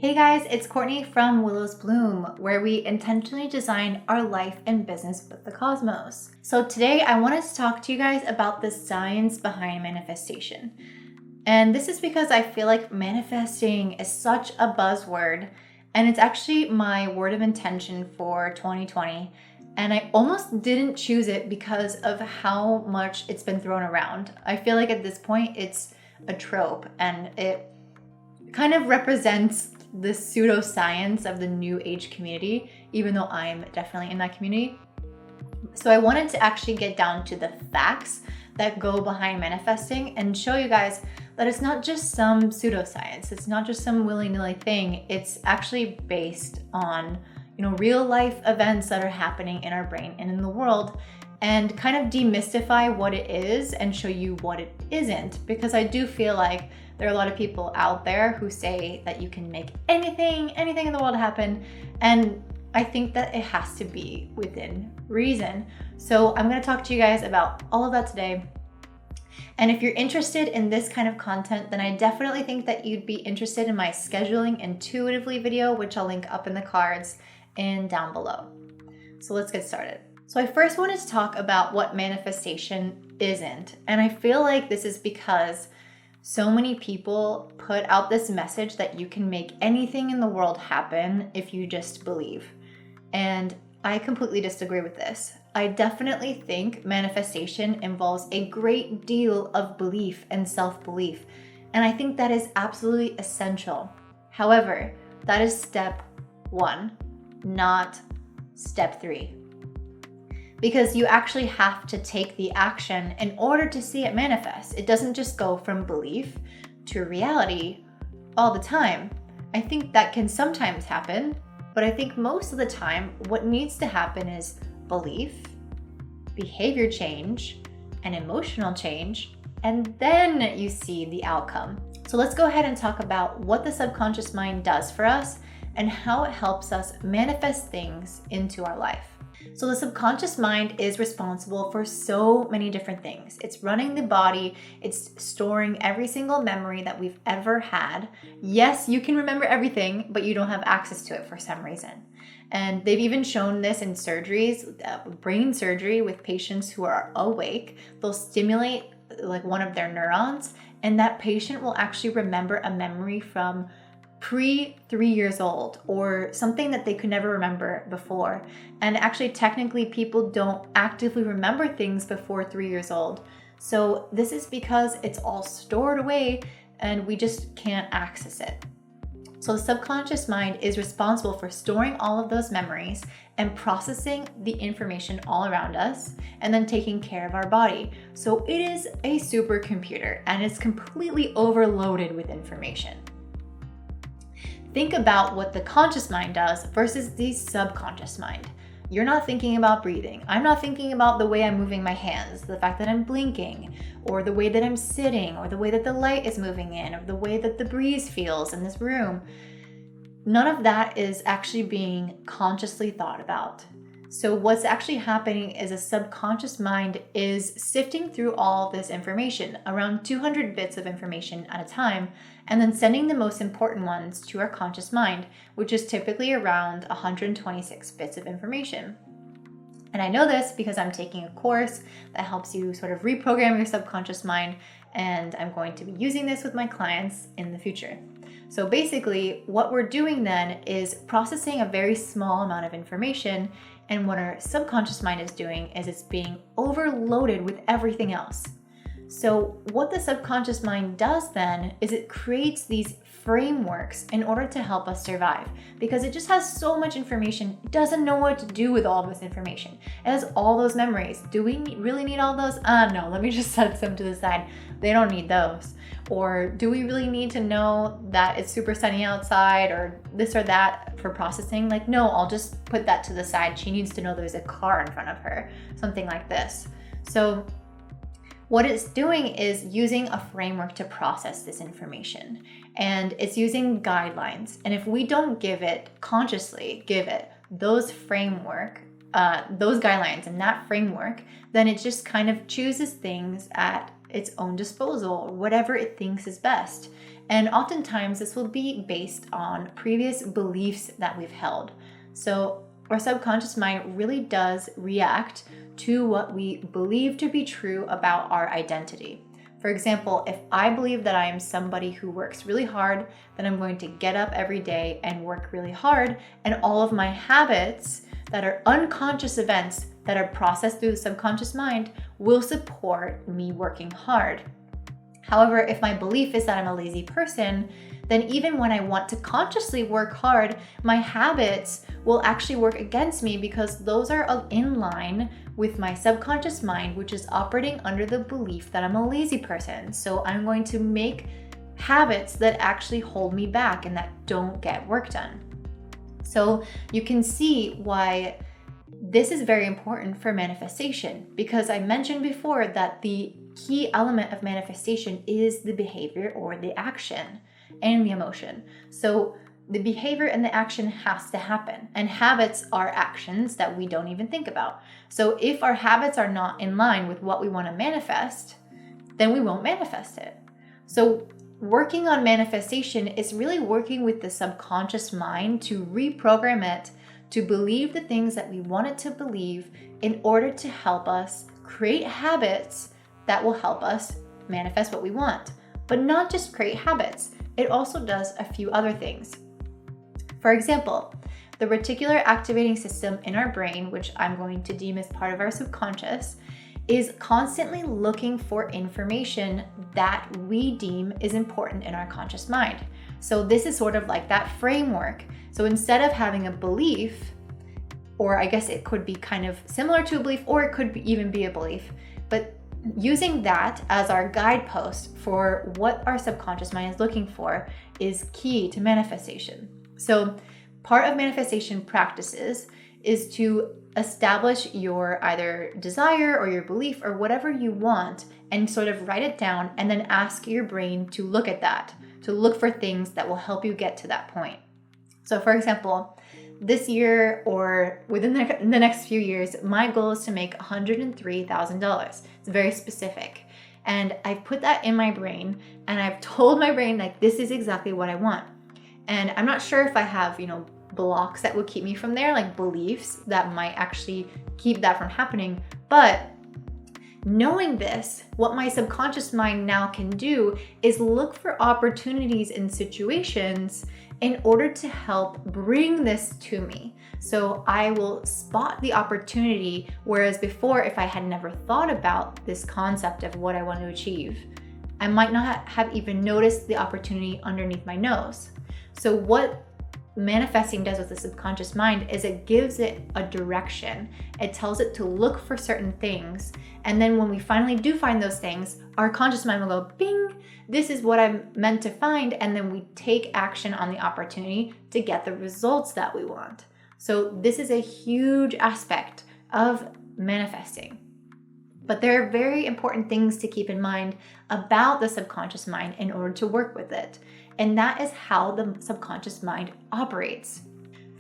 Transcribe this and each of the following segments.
Hey guys, it's Courtney from Willow's Bloom, where we intentionally design our life and business with the cosmos. So today I wanted to talk to you guys about the science behind manifestation. And this is because I feel like manifesting is such a buzzword, and it's actually my word of intention for 2020. And I almost didn't choose it because of how much it's been thrown around. I feel like at this point it's a trope and it kind of represents the pseudoscience of the new age community, even though I'm definitely in that community. So I wanted to actually get down to the facts that go behind manifesting and show you guys that it's not just some pseudoscience. It's not just some willy-nilly thing. It's actually based on, real life events that are happening in our brain and in the world, and kind of demystify what it is and show you what it isn't. Because I do feel like there are a lot of people out there who say that you can make anything in the world happen. And I think that it has to be within reason. So I'm going to talk to you guys about all of that today. And if you're interested in this kind of content, then I definitely think that you'd be interested in my scheduling intuitively video, which I'll link up in the cards and down below. So let's get started. So I first wanted to talk about what manifestation isn't. And I feel like this is because so many people put out this message that you can make anything in the world happen if you just believe. And I completely disagree with this. I definitely think manifestation involves a great deal of belief and self-belief. And I think that is absolutely essential. However, that is step 1, not step 3. Because you actually have to take the action in order to see it manifest. It doesn't just go from belief to reality all the time. I think that can sometimes happen, but I think most of the time what needs to happen is belief, behavior change, and emotional change, and then you see the outcome. So let's go ahead and talk about what the subconscious mind does for us and how it helps us manifest things into our life. So the subconscious mind is responsible for so many different things. It's running the body. It's storing every single memory that we've ever had. Yes, you can remember everything, but you don't have access to it for some reason. And they've even shown this in surgeries, brain surgery with patients who are awake. They'll stimulate like one of their neurons, and that patient will actually remember a memory from pre-3 years old or something that they could never remember before. And actually, technically, people don't actively remember things before 3 years old. So this is because it's all stored away and we just can't access it. So the subconscious mind is responsible for storing all of those memories and processing the information all around us and then taking care of our body. So it is a supercomputer and it's completely overloaded with information. Think about what the conscious mind does versus the subconscious mind. You're not thinking about breathing. I'm not thinking about the way I'm moving my hands, the fact that I'm blinking, or the way that I'm sitting, or the way that the light is moving in, or the way that the breeze feels in this room. None of that is actually being consciously thought about. So what's actually happening is a subconscious mind is sifting through all this information, around 200 bits of information at a time, and then sending the most important ones to our conscious mind, which is typically around 126 bits of information. And I know this because I'm taking a course that helps you sort of reprogram your subconscious mind, and I'm going to be using this with my clients in the future. So basically, what we're doing then is processing a very small amount of information, and what our subconscious mind is doing is it's being overloaded with everything else. So what the subconscious mind does then is it creates these frameworks in order to help us survive, because it just has so much information. It doesn't know what to do with all of this information. It has all those memories. Do we really need all those? No, let me just set some to the side. They don't need those. Or do we really need to know that it's super sunny outside or this or that for processing? Like, no, I'll just put that to the side. She needs to know there's a car in front of her, something like this. So what it's doing is using a framework to process this information, and it's using guidelines. And if we don't consciously give it those guidelines and that framework, then it just kind of chooses things at its own disposal, whatever it thinks is best. And oftentimes this will be based on previous beliefs that we've held. So our subconscious mind really does react to what we believe to be true about our identity. For example, if I believe that I am somebody who works really hard, then I'm going to get up every day and work really hard, and all of my habits that are unconscious events that are processed through the subconscious mind will support me working hard. However, if my belief is that I'm a lazy person, then even when I want to consciously work hard, my habits will actually work against me because those are in line with my subconscious mind, which is operating under the belief that I'm a lazy person. So I'm going to make habits that actually hold me back and that don't get work done. So you can see why this is very important for manifestation, because I mentioned before that the key element of manifestation is the behavior or the action and the emotion. So the behavior and the action has to happen, and habits are actions that we don't even think about. So if our habits are not in line with what we want to manifest, then we won't manifest it. So working on manifestation is really working with the subconscious mind to reprogram it to believe the things that we want it to believe in order to help us create habits that will help us manifest what we want. But not just create habits, it also does a few other things. For example, the reticular activating system in our brain, which I'm going to deem as part of our subconscious, is constantly looking for information that we deem is important in our conscious mind. So this is sort of like that framework. So instead of having a belief, or I guess it could be kind of similar to a belief, or it could even be a belief, but using that as our guidepost for what our subconscious mind is looking for is key to manifestation. So part of manifestation practices is to establish your either desire or your belief or whatever you want and sort of write it down, and then ask your brain to look at that, to look for things that will help you get to that point. So for example, this year or within the next few years, my goal is to make $103,000. It's very specific. And I've put that in my brain, and I've told my brain like this is exactly what I want. And I'm not sure if I have, blocks that would keep me from there, like beliefs that might actually keep that from happening. But knowing this, what my subconscious mind now can do is look for opportunities in situations in order to help bring this to me. So I will spot the opportunity, whereas before, if I had never thought about this concept of what I want to achieve, I might not have even noticed the opportunity underneath my nose. So what manifesting does with the subconscious mind is it gives it a direction. It tells it to look for certain things. And then when we finally do find those things, our conscious mind will go, bing, this is what I'm meant to find. And then we take action on the opportunity to get the results that we want. So this is a huge aspect of manifesting. But there are very important things to keep in mind about the subconscious mind in order to work with it. And that is how the subconscious mind operates.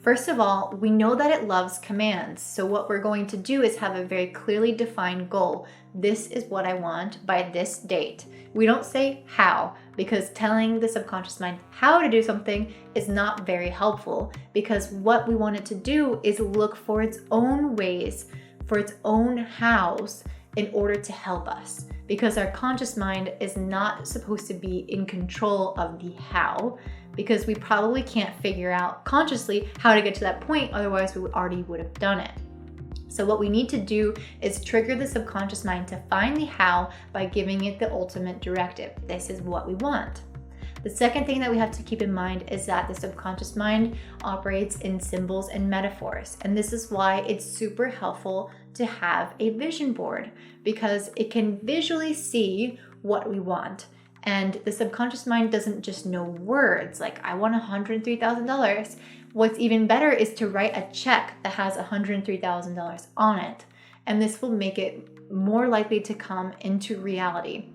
First of all, we know that it loves commands. So what we're going to do is have a very clearly defined goal. This is what I want by this date. We don't say how, because telling the subconscious mind how to do something is not very helpful, because what we want it to do is look for its own ways, for its own hows in order to help us. Because our conscious mind is not supposed to be in control of the how, because we probably can't figure out consciously how to get to that point, otherwise we already would have done it. So what we need to do is trigger the subconscious mind to find the how by giving it the ultimate directive. This is what we want. The second thing that we have to keep in mind is that the subconscious mind operates in symbols and metaphors. And this is why it's super helpful to have a vision board, because it can visually see what we want. And the subconscious mind doesn't just know words like, I want $103,000. What's even better is to write a check that has $103,000 on it. And this will make it more likely to come into reality.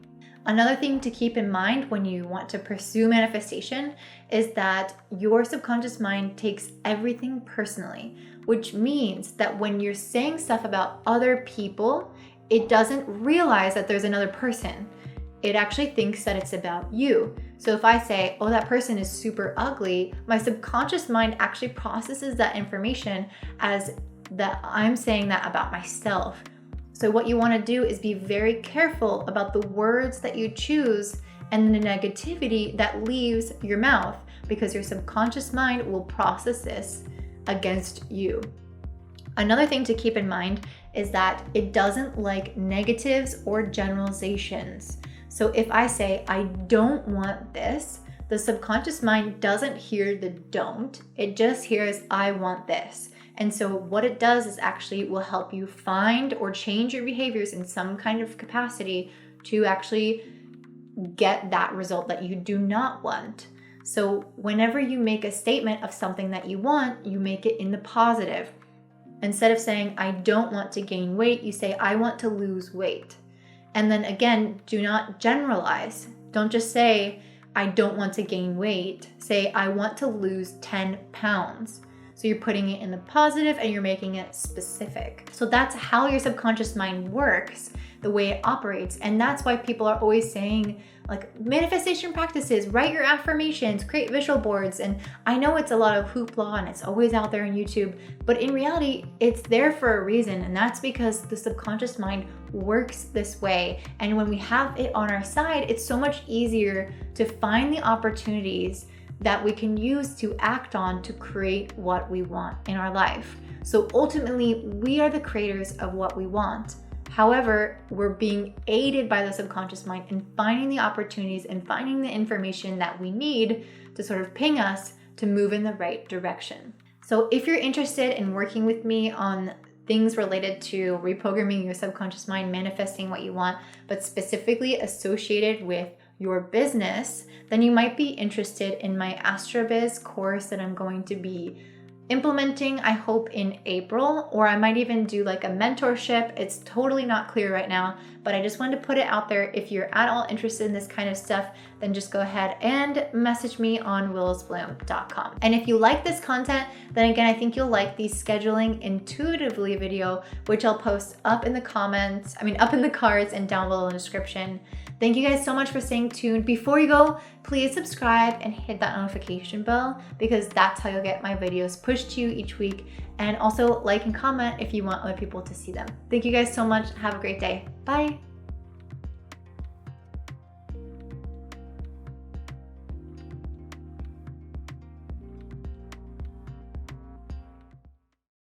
Another thing to keep in mind when you want to pursue manifestation is that your subconscious mind takes everything personally, which means that when you're saying stuff about other people, it doesn't realize that there's another person. It actually thinks that it's about you. So if I say, oh, that person is super ugly, my subconscious mind actually processes that information as that I'm saying that about myself. So what you want to do is be very careful about the words that you choose and the negativity that leaves your mouth, because your subconscious mind will process this against you. Another thing to keep in mind is that it doesn't like negatives or generalizations. So if I say, I don't want this, the subconscious mind doesn't hear the don't, it just hears, I want this. And so what it does is actually will help you find or change your behaviors in some kind of capacity to actually get that result that you do not want. So whenever you make a statement of something that you want, you make it in the positive. Instead of saying, I don't want to gain weight, you say, I want to lose weight. And then again, do not generalize. Don't just say, I don't want to gain weight. Say, I want to lose 10 pounds. So you're putting it in the positive and you're making it specific. So that's how your subconscious mind works, the way it operates. And that's why people are always saying, like, manifestation practices, write your affirmations, create visual boards. And I know it's a lot of hoopla and it's always out there on YouTube, but in reality, it's there for a reason. And that's because the subconscious mind works this way. And when we have it on our side, it's so much easier to find the opportunities that we can use to act on to create what we want in our life. So ultimately, we are the creators of what we want. However, we're being aided by the subconscious mind in finding the opportunities and finding the information that we need to sort of ping us to move in the right direction. So if you're interested in working with me on things related to reprogramming your subconscious mind, manifesting what you want, but specifically associated with your business, then you might be interested in my AstroBiz course that I'm going to be implementing, I hope, in April, or I might even do like a mentorship. It's totally not clear right now, but I just wanted to put it out there. If you're at all interested in this kind of stuff, then just go ahead and message me on willowsbloom.com. And if you like this content, then again, I think you'll like the scheduling intuitively video, which I'll post up in the comments, up in the cards and down below in the description. Thank you guys so much for staying tuned. Before you go, please subscribe and hit that notification bell, because that's how you'll get my videos pushed to you each week. And also like and comment if you want other people to see them. Thank you guys so much. Have a great day. Bye.